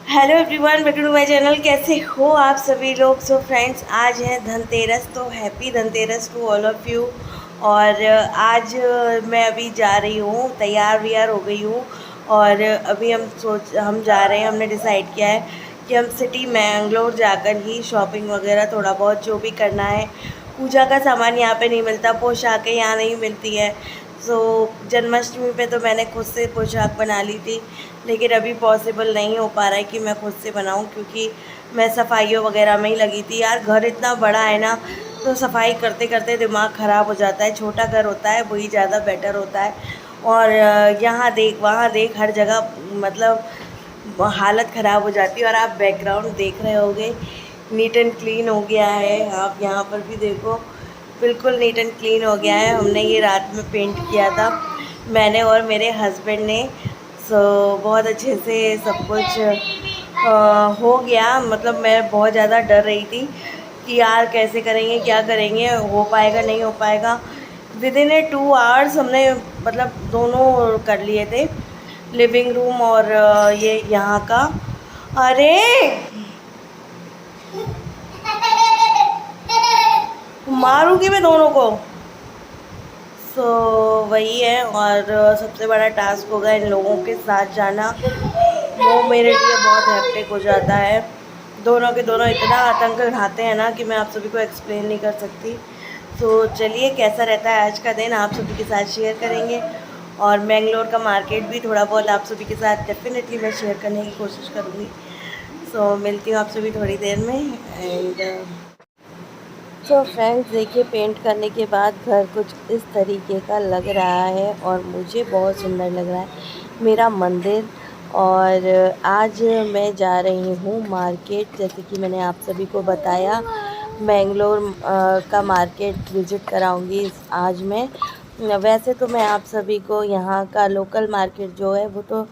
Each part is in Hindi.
Hello everyone, welcome to my channel. कैसे हो आप सभी लोग। सो फ्रेंड्स, आज है धनतेरस, तो happy Dhanteras to all of you. और आज मैं अभी जा रही हूँ, तैयार व्यार हो गई हूँ। और अभी हम जा रहे हैं, हमने डिसाइड किया है कि हम सिटी मैंगलोर जाकर ही शॉपिंग वगैरह थोड़ा बहुत जो भी करना है। पूजा का सामान यहाँ पे नहीं मिलता, पोशाकें यहाँ नहीं मिलती है। सो जन्माष्टमी पे तो मैंने खुद से पोशाक बना ली थी, लेकिन अभी पॉसिबल नहीं हो पा रहा है कि मैं खुद से बनाऊं, क्योंकि मैं सफाइयों वगैरह में ही लगी थी। यार घर इतना बड़ा है ना, तो सफाई करते करते दिमाग ख़राब हो जाता है। छोटा घर होता है वही ज़्यादा बेटर होता है। और यहाँ देख वहाँ देख, हर जगह मतलब हालत ख़राब हो जाती है। और आप बैकग्राउंड देख रहे होगे, नीट एंड क्लीन हो गया है। आप यहाँ पर भी देखो, बिल्कुल नीट एंड क्लीन हो गया है। हमने ये रात में पेंट किया था, मैंने और मेरे हस्बैंड ने। सो बहुत अच्छे से सब कुछ हो गया। मतलब मैं बहुत ज़्यादा डर रही थी कि यार कैसे करेंगे, क्या करेंगे, हो पाएगा नहीं हो पाएगा। विद इन ए 2 आवर्स हमने मतलब दोनों कर लिए थे, लिविंग रूम और ये यहाँ का। अरे मारूंगी मैं दोनों को। सो वही है। और सबसे बड़ा टास्क होगा इन लोगों के साथ जाना, वो मेरे लिए बहुत हेक्टिक हो जाता है। दोनों के दोनों इतना आतंक उठाते हैं ना कि मैं आप सभी को एक्सप्लेन नहीं कर सकती। तो चलिए, कैसा रहता है आज का दिन आप सभी के साथ शेयर करेंगे। और मैंगलोर का मार्केट भी थोड़ा बहुत आप सभी के साथ डेफिनेटली मैं शेयर करने की कोशिश करूँगी। सो मिलती हूँ आप सभी थोड़ी देर में। एंड तो फ्रेंड्स देखिए, पेंट करने के बाद घर कुछ इस तरीके का लग रहा है और मुझे बहुत सुंदर लग रहा है मेरा मंदिर। और आज मैं जा रही हूँ मार्केट, जैसे कि मैंने आप सभी को बताया। मैंगलोर का मार्केट विज़िट कराऊंगी आज मैं। वैसे तो मैं आप सभी को यहाँ का लोकल मार्केट जो है वो तो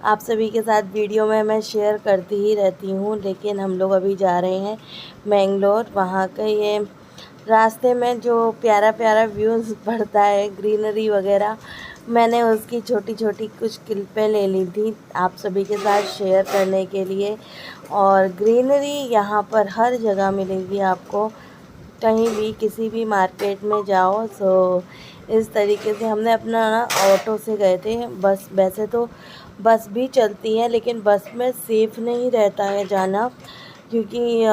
आप सभी के साथ वीडियो में मैं शेयर करती ही रहती हूँ, लेकिन हम लोग अभी जा रहे हैं मैंगलोर। वहाँ का ये रास्ते में जो प्यारा प्यारा व्यूज़ पड़ता है, ग्रीनरी वगैरह, मैंने उसकी छोटी छोटी कुछ क्लिपें ले ली थी आप सभी के साथ शेयर करने के लिए। और ग्रीनरी यहाँ पर हर जगह मिलेगी आपको, कहीं भी किसी भी मार्केट में जाओ। सो इस तरीके से हमने अपना ना ऑटो से गए थे। बस वैसे तो बस भी चलती है, लेकिन बस में सेफ़ नहीं रहता है जाना, क्योंकि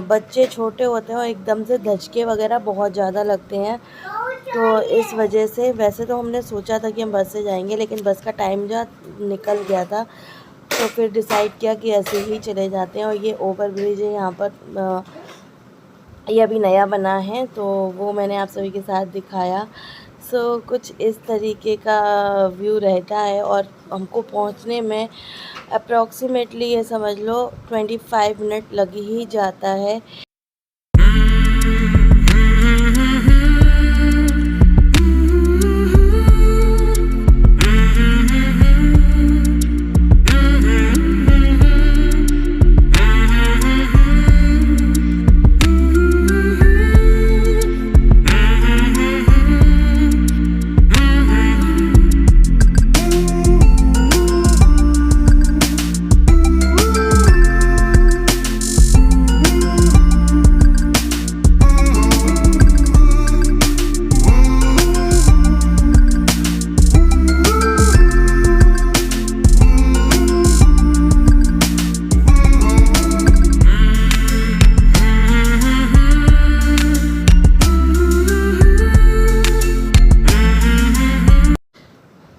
बच्चे छोटे होते हैं और एकदम से धचके वगैरह बहुत ज़्यादा लगते हैं। तो इस वजह से वैसे तो हमने सोचा था कि हम बस से जाएंगे, लेकिन बस का टाइम जो निकल गया था, तो फिर डिसाइड किया कि ऐसे ही चले जाते हैं। और ये ओवर ब्रिज है यहाँ पर, ये अभी नया बना है, तो वो मैंने आप सभी के साथ दिखाया। सो कुछ इस तरीके का व्यू रहता है। और हमको पहुंचने में अप्रॉक्सीमेटली ये समझ लो 25 मिनट लग ही जाता है।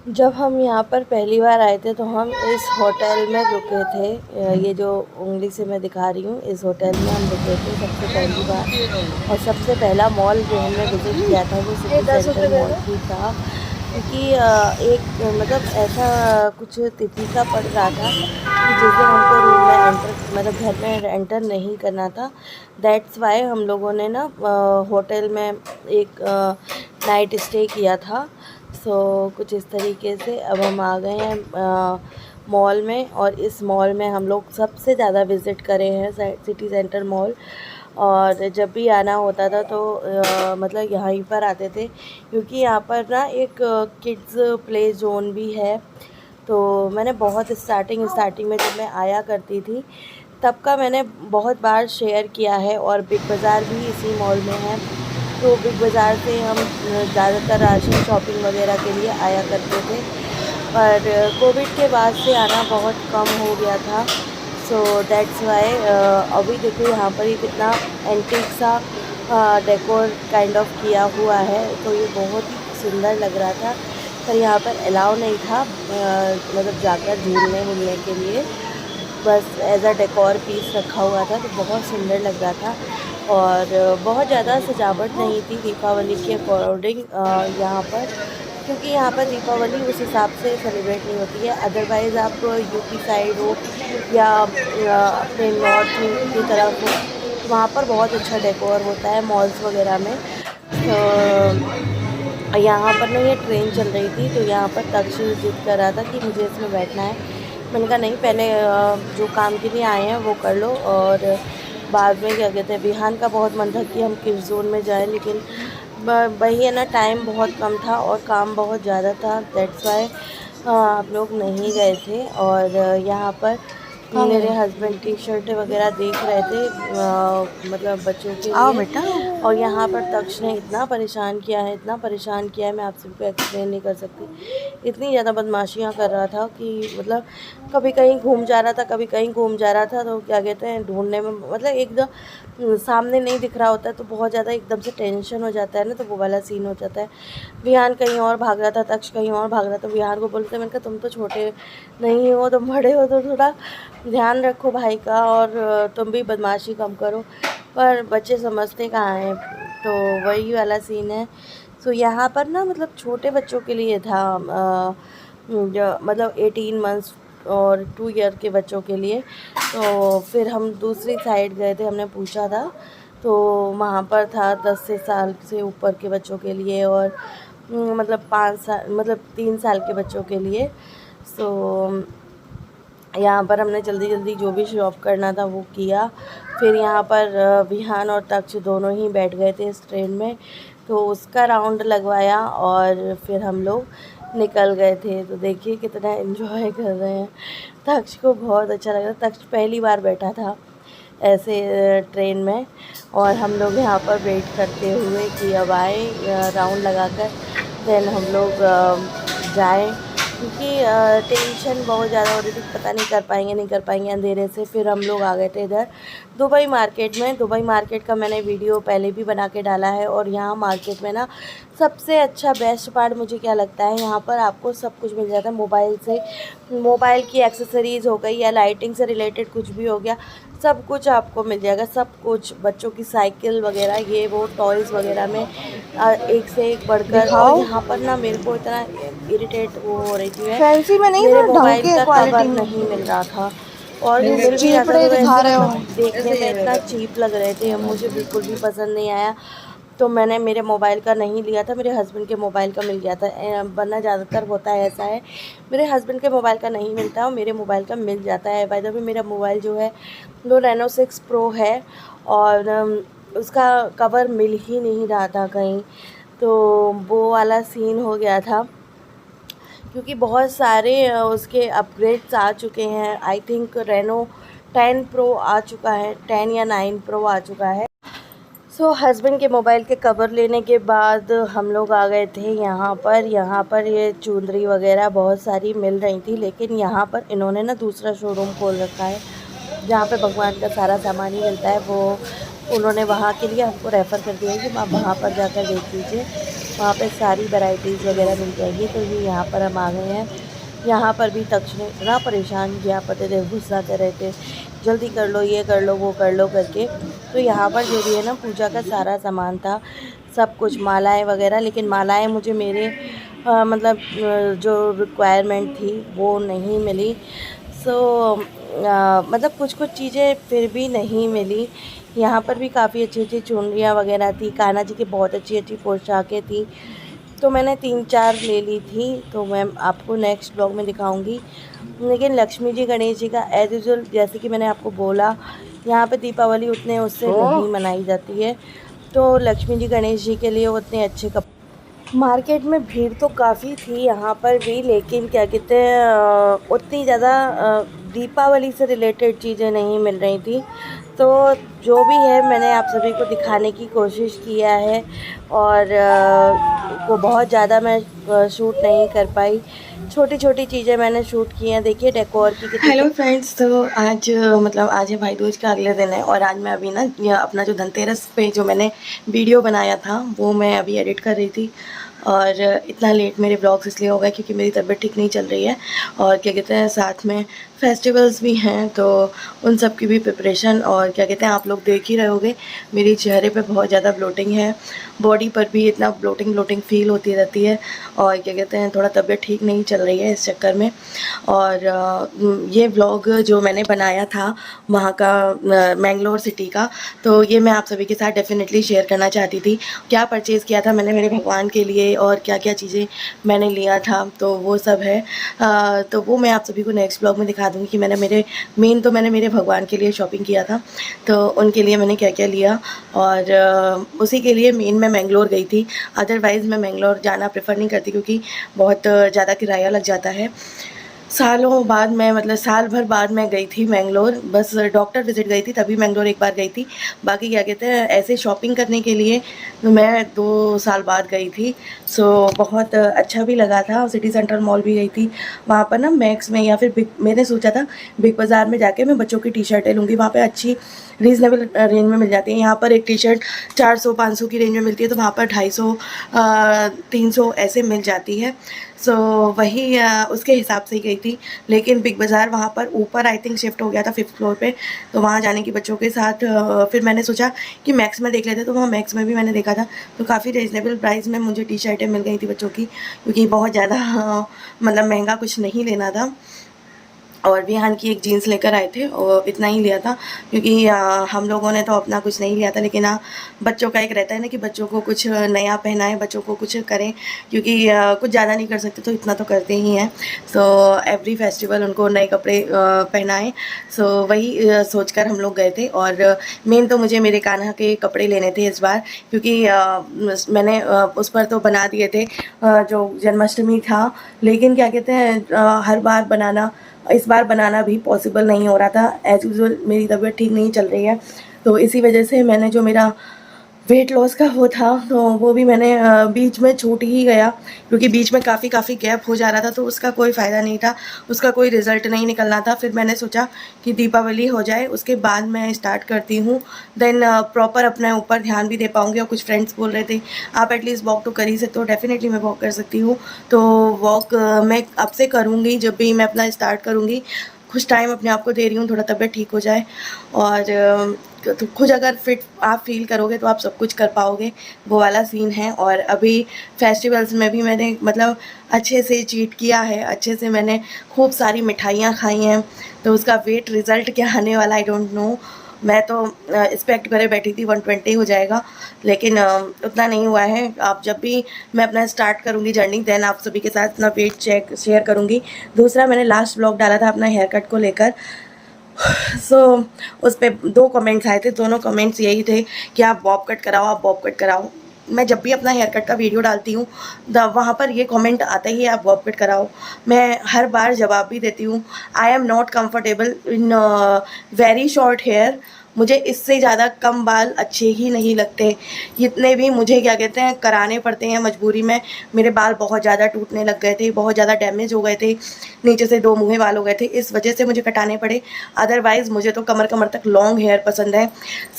जब हम यहाँ पर पहली बार आए थे तो हम इस होटल में रुके थे। ये जो उंगली से मैं दिखा रही हूँ, इस होटल में हम रुके थे सबसे पहली बार। और सबसे पहला मॉल जो हमने विज़िट किया था वो सिटी सेंटर मॉल ही था, क्योंकि एक मतलब ऐसा कुछ तिथि का पड़ रहा था कि जिस दिन हमको रूम में एंटर मतलब घर में एंटर नहीं करना था। दैट्स वाई हम लोगों ने ना होटल में एक नाइट स्टे किया था। सो कुछ इस तरीके से अब हम आ गए हैं मॉल में। और इस मॉल में हम लोग सबसे ज़्यादा विज़िट करे हैं सिटी सेंटर मॉल। और जब भी आना होता था तो मतलब यहीं पर आते थे, क्योंकि यहाँ पर ना एक किड्स प्ले जोन भी है। तो मैंने बहुत स्टार्टिंग में जब मैं आया करती थी तब का मैंने बहुत बार शेयर किया है। और बिग बाज़ार भी इसी मॉल में है, तो बिग बाज़ार से हम ज़्यादातर राशन शॉपिंग वगैरह के लिए आया करते थे। पर कोविड के बाद से आना बहुत कम हो गया था, सो दैट्स वाई अभी देखो यहाँ पर ही कितना एंटीक सा डेकोर काइंड ऑफ किया हुआ है, तो ये बहुत ही सुंदर लग रहा था। पर यहाँ पर अलाउ नहीं था मतलब जाकर झूलने के लिए, बस एज अ डेकोर पीस रखा हुआ था, तो बहुत सुंदर लग रहा था। और बहुत ज़्यादा सजावट नहीं थी दीपावली के अकॉर्डिंग यहाँ पर, क्योंकि यहाँ पर दीपावली उस हिसाब से सेलिब्रेट नहीं होती है। अदरवाइज़ आप यूपी साइड हो या अपने नॉर्थ की तरफ हो, तो वहाँ पर बहुत अच्छा डेकोर होता है मॉल्स वगैरह में। तो यहाँ पर ना ये ट्रेन चल रही थी, तो यहाँ पर तक्ष जिद कर रहा था कि मुझे इसमें बैठना है। मैंने कहा नहीं, पहले जो काम के लिए आए हैं वो कर लो, और बाद में क्या कहते हैं, विहान का बहुत मन था कि हम किड्स जोन में जाएं, लेकिन वही है ना, टाइम बहुत कम था और काम बहुत ज़्यादा था, दैट्स वाई आप लोग नहीं गए थे। और यहाँ पर मेरे हस्बैंड टी शर्टें वगैरह देख रहे थे मतलब बच्चों के लिए बेटा। और यहाँ पर तक्ष ने इतना परेशान किया है, मैं आप सबको एक्सप्लेन नहीं कर सकती। इतनी ज़्यादा बदमाशियाँ कर रहा था कि मतलब कभी कहीं घूम जा रहा था, तो क्या कहते हैं, ढूंढने में मतलब एकदम सामने नहीं दिख रहा होता है, तो बहुत ज़्यादा एकदम से टेंशन हो जाता है ना, तो वो वाला सीन हो जाता है। विहान कहीं और भाग रहा था, तक्ष कहीं और भाग रहा था। विहान को बोलते, मैंने कहा तुम तो छोटे नहीं हो, तुम बड़े हो, तो थोड़ा ध्यान रखो भाई का, और तुम भी बदमाशी कम करो। पर बच्चे समझते कहाँ हैं, तो वही वाला सीन है। सो यहाँ पर ना मतलब छोटे बच्चों के लिए था जो मतलब 18 मंथ्स और 2 ईयर के बच्चों के लिए। तो फिर हम दूसरी साइड गए थे, हमने पूछा था, तो वहाँ पर था 10 साल से ऊपर के बच्चों के लिए, और मतलब 5 साल मतलब 3 साल के बच्चों के लिए। सो यहाँ पर हमने जल्दी जो भी शॉप करना था वो किया। फिर यहाँ पर विहान और तक्ष दोनों ही बैठ गए थे इस ट्रेन में, तो उसका राउंड लगवाया और फिर हम लोग निकल गए थे। तो देखिए कितना एंजॉय कर रहे हैं, तक्ष को बहुत अच्छा लग रहा था। तक्ष पहली बार बैठा था ऐसे ट्रेन में, और हम लोग यहाँ पर वेट करते हुए कि अब आए राउंड लगाकर देन हम लोग जाएँ, क्योंकि टेंशन बहुत ज़्यादा हो रही थी, पता नहीं कर पाएंगे अंधेरे से। फिर हम लोग आ गए थे इधर दुबई मार्केट में। दुबई मार्केट का मैंने वीडियो पहले भी बना के डाला है, और यहाँ मार्केट में ना सबसे अच्छा बेस्ट पार्ट मुझे क्या लगता है, यहाँ पर आपको सब कुछ मिल जाता है। मोबाइल की एक्सेसरीज़ हो गई या लाइटिंग से रिलेटेड कुछ भी हो गया, सब कुछ आपको मिल जाएगा। सब कुछ, बच्चों की साइकिल वगैरह, ये वो टॉयज़ वगैरह में एक से एक बढ़कर। और यहाँ पर ना मेरे को इतना इरिटेट वो हो रही थी, फैंसी में नहीं, मेरे तो मोबाइल ढंग के का कवर क्वालिटी नहीं मिल रहा था, और जो मिल भी चीप जाता था रहे तो दिखा ऐसे रहे हो। मतलब देखने में इतना चीप लग रहे थे, मुझे बिल्कुल भी पसंद नहीं आया। तो मैंने मेरे मोबाइल का नहीं लिया था, मेरे हस्बैंड के मोबाइल का मिल गया था, वरना ज़्यादातर होता है ऐसा है, मेरे हस्बैंड के मोबाइल का नहीं मिलता और मेरे मोबाइल का मिल जाता है। बाय द वे मेरा मोबाइल जो है वो Reno 6 Pro है, और उसका कवर मिल ही नहीं रहा था कहीं, तो वो वाला सीन हो गया था। क्योंकि बहुत सारे उसके अपग्रेड्स आ चुके हैं, आई थिंक Reno 10 Pro आ चुका है, 10 या 9 Pro आ चुका है। सो हस्बैंड के मोबाइल के कवर लेने के बाद हम लोग आ गए थे यहाँ पर ये चुंदरी वगैरह बहुत सारी मिल रही थी, लेकिन यहाँ पर इन्होंने ना दूसरा शोरूम खोल रखा है जहाँ पे भगवान का सारा सामान ही मिलता है। वो उन्होंने वहाँ के लिए हमको रेफ़र कर दिया है कि आप वहाँ पर जाकर देख लीजिए, वहाँ पे सारी वैरायटीज़ वगैरह मिल जाएगी। तो ये यहाँ पर हम आ गए हैं। यहाँ पर भी तक्ष ने इतना परेशान किया, पते थे गुस्सा कर रहे थे, जल्दी कर लो, ये कर लो, वो कर लो करके। तो यहाँ पर जो भी है ना पूजा का सारा सामान था, सब कुछ, मालाएं वगैरह, लेकिन मालाएं मुझे मेरे मतलब जो रिक्वायरमेंट थी वो नहीं मिली। सो मतलब कुछ चीज़ें फिर भी नहीं मिली। यहाँ पर भी काफ़ी अच्छी चुनरियाँ वगैरह थी, कान्हा जी की बहुत अच्छी पोशाकें थी, तो मैंने 3-4 ले ली थी, तो मैं आपको नेक्स्ट ब्लॉग में दिखाऊंगी। लेकिन लक्ष्मी जी गणेश जी का एज यूजुअल, जैसे कि मैंने आपको बोला, यहाँ पे दीपावली उससे नहीं मनाई जाती है, तो लक्ष्मी जी गणेश जी के लिए उतने अच्छे मार्केट में भीड़ तो काफ़ी थी यहाँ पर भी, लेकिन क्या कहते हैं उतनी ज़्यादा दीपावली से रिलेटेड चीज़ें नहीं मिल रही थी। तो जो भी है मैंने आप सभी को दिखाने की कोशिश किया है, और को बहुत ज़्यादा मैं शूट नहीं कर पाई। छोटी छोटी चीज़ें मैंने शूट की हैं। देखिए डेकोर की कितनी। हेलो फ्रेंड्स, तो आज मतलब आज है भाई दूज का अगले दिन है, और आज मैं अभी ना अपना जो धनतेरस पे जो मैंने वीडियो बनाया था वो मैं अभी एडिट कर रही थी। और इतना लेट मेरे ब्लॉग्स इसलिए हो गए क्योंकि मेरी तबीयत ठीक नहीं चल रही है, और क्या कहते हैं साथ में फेस्टिवल्स भी हैं, तो उन सब की भी प्रिपरेशन। और क्या कहते हैं आप लोग देख ही रहे होगे मेरे चेहरे पे बहुत ज़्यादा ब्लोटिंग है, बॉडी पर भी इतना ब्लोटिंग फील होती रहती है, और क्या कहते हैं थोड़ा तबीयत ठीक नहीं चल रही है इस चक्कर में। और ये व्लॉग जो मैंने बनाया था वहाँ का मैंगलोर सिटी का, तो ये मैं आप सभी के साथ डेफिनेटली शेयर करना चाहती थी। क्या परचेज़ किया था मैंने मेरे भगवान के लिए और क्या क्या चीज़ें मैंने लिया था, तो वो सब है। तो वो मैं आप सभी को नेक्स्ट ब्लॉग में दिखा दूँगी कि मैंने मेरे भगवान के लिए शॉपिंग किया था, तो उनके लिए मैंने क्या क्या लिया। और उसी के लिए मेन मैं मैंगलोर गई थी। अदरवाइज़ मैं मैंगलोर जाना प्रेफर नहीं करती क्योंकि बहुत ज़्यादा किराया लग जाता है। सालों बाद मैं मतलब साल भर बाद मैं गई थी मैंगलोर, बस डॉक्टर विज़िट गई थी तभी मैंगलोर एक बार गई थी। बाकी क्या कहते हैं ऐसे शॉपिंग करने के लिए मैं 2 साल बाद गई थी। सो बहुत अच्छा भी लगा था। सिटी सेंट्रल मॉल भी गई थी। वहाँ पर ना मैक्स में या फिर मैंने सोचा था बिग बाज़ार में जाके मैं बच्चों की टी शर्टें लूँगी, वहाँ पे अच्छी रीज़नेबल रेंज में मिल जाती है। यहाँ पर एक टी शर्ट 400-500 की रेंज में मिलती है, तो वहाँ पर 250 300 ऐसे मिल जाती है। सो वही उसके हिसाब से ही गई थी। लेकिन बिग बाज़ार वहाँ पर ऊपर आई थिंक शिफ्ट हो गया था 5th फ्लोर पे, तो वहाँ जाने की बच्चों के साथ फिर मैंने सोचा कि मैक्स में देख लेते, तो वहाँ मैक्स में भी मैंने देखा था, तो काफ़ी रीज़नेबल प्राइस में मुझे टी शर्टें मिल गई थी बच्चों की, क्योंकि बहुत ज़्यादा मतलब महंगा कुछ नहीं लेना था। और विहान की एक जीन्स लेकर आए थे और इतना ही लिया था, क्योंकि हम लोगों ने तो अपना कुछ नहीं लिया था। लेकिन बच्चों का एक रहता है ना कि बच्चों को कुछ नया पहनाएं, बच्चों को कुछ करें, क्योंकि कुछ ज़्यादा नहीं कर सकते तो इतना तो करते ही हैं। सो एवरी फेस्टिवल उनको नए कपड़े पहनाएं। सो वही सोचकर हम लोग गए थे। और मेन तो मुझे मेरे कान्हा के कपड़े लेने थे इस बार, क्योंकि मैंने उस पर तो बना दिए थे जो जन्माष्टमी था, लेकिन क्या कहते हैं हर बार बनाना इस बार बनाना भी पॉसिबल नहीं हो रहा था। एज़ यूजुअल मेरी तबीयत ठीक नहीं चल रही है, तो इसी वजह से मैंने जो मेरा वेट लॉस का वो था तो वो भी मैंने बीच में छूट ही गया, क्योंकि बीच में काफ़ी गैप हो जा रहा था, तो उसका कोई फ़ायदा नहीं था, उसका कोई रिज़ल्ट नहीं निकलना था। फिर मैंने सोचा कि दीपावली हो जाए उसके बाद मैं स्टार्ट करती हूँ, देन प्रॉपर अपने ऊपर ध्यान भी दे पाऊँगी। और कुछ फ्रेंड्स बोल रहे थे आप एटलीस्ट वॉक तो कर ही सकते हो। डेफिनेटली मैं वॉक कर सकती हूँ, तो वॉक मैं अब से करूँगी। जब भी मैं अपना स्टार्ट करूँगी, कुछ टाइम अपने आप को दे रही हूँ, थोड़ा तबीयत ठीक हो जाए। और तो खुद अगर फिट आप फील करोगे तो आप सब कुछ कर पाओगे, वो वाला सीन है। और अभी फेस्टिवल्स में भी मैंने मतलब अच्छे से चीट किया है, अच्छे से मैंने खूब सारी मिठाइयाँ खाई हैं, तो उसका वेट रिज़ल्ट क्या आने वाला आई डोंट नो। मैं तो एक्सपेक्ट करे बैठी थी 120 हो जाएगा, लेकिन उतना नहीं हुआ है। आप जब भी मैं अपना स्टार्ट करूँगी जर्नी, देन आप सभी के साथ अपना वेट चेक शेयर करूँगी। दूसरा मैंने लास्ट ब्लॉग डाला था अपना हेयर कट को लेकर, सो उस पर 2 कमेंट्स आए थे। दोनों कमेंट्स यही थे कि आप बॉब कट कराओ, आप बॉब कट कराओ। मैं जब भी अपना हेयर कट का वीडियो डालती हूँ वहाँ पर ये कमेंट आता ही है आप बॉब कट कराओ। मैं हर बार जवाब भी देती हूँ I am not comfortable in very short hair. मुझे इससे ज़्यादा कम बाल अच्छे ही नहीं लगते। इतने भी मुझे क्या कहते हैं कराने पड़ते हैं मजबूरी में। मेरे बाल बहुत ज़्यादा टूटने लग गए थे, बहुत ज़्यादा डैमेज हो गए थे, नीचे से 2 मुँहे बाल हो गए थे, इस वजह से मुझे कटाने पड़े। अदरवाइज़ मुझे तो कमर कमर तक लॉन्ग हेयर पसंद है।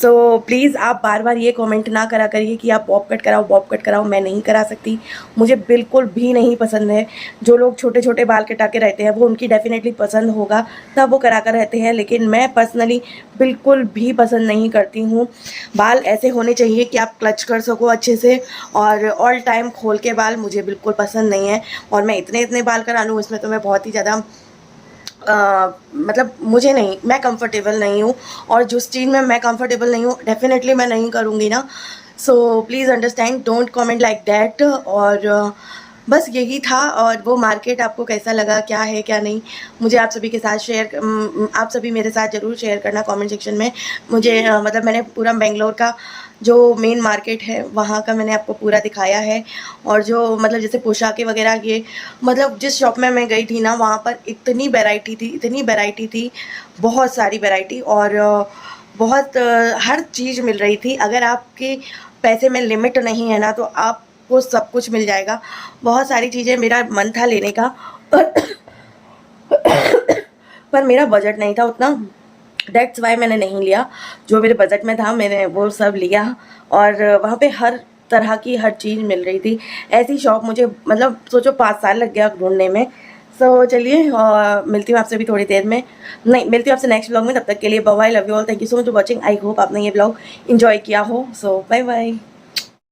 सो प्लीज़ आप बार बार ये कमेंट ना करा करिए कि आप बॉब कट कराओ, बॉब कट कराओ। मैं नहीं करा सकती, मुझे बिल्कुल भी नहीं पसंद है। जो लोग छोटे छोटे बाल कटा के रहते हैं वो उनकी डेफिनेटली पसंद होगा, तब वो करा कर रहते हैं, लेकिन मैं पर्सनली बिल्कुल भी पसंद नहीं करती हूँ। बाल ऐसे होने चाहिए कि आप क्लच कर सको अच्छे से, और ऑल टाइम खोल के बाल मुझे बिल्कुल पसंद नहीं है। और मैं इतने बाल करा लूँ इसमें तो मैं बहुत ही ज़्यादा मतलब मुझे नहीं, मैं कंफर्टेबल नहीं हूँ। और जिस चीज़ में मैं कंफर्टेबल नहीं हूँ डेफिनेटली मैं नहीं करूँगी ना। So please understand, don't comment like that. और बस यही था। और वो मार्केट आपको कैसा लगा, क्या है क्या नहीं, मुझे आप सभी के साथ आप सभी मेरे साथ ज़रूर शेयर करना कमेंट सेक्शन में। मुझे मतलब मैंने पूरा बेंगलोर का जो मेन मार्केट है वहाँ का मैंने आपको पूरा दिखाया है। और जो मतलब जैसे पोशाकें वगैरह, ये मतलब जिस शॉप में मैं गई थी ना, वहाँ पर इतनी वैरायटी थी, बहुत सारी वैरायटी। और बहुत हर चीज़ मिल रही थी। अगर आपके पैसे में लिमिट नहीं है ना, तो आपको सब कुछ मिल जाएगा। बहुत सारी चीज़ें मेरा मन था लेने का, पर मेरा बजट नहीं था उतना, दैट्स वाई मैंने नहीं लिया। जो मेरे बजट में था मैंने वो सब लिया। और वहाँ पे हर तरह की हर चीज़ मिल रही थी। ऐसी शॉप मुझे मतलब सोचो 5 साल लग गया ढूंढने में। सो चलिए मिलती हूँ आपसे भी थोड़ी देर में, नहीं मिलती हूँ आपसे नेक्स्ट ब्लॉग में। तब तक के लिए bye bye, love you all, thank you so much for watching. I hope आपने ये ब्लॉग इन्जॉय किया हो। So bye bye.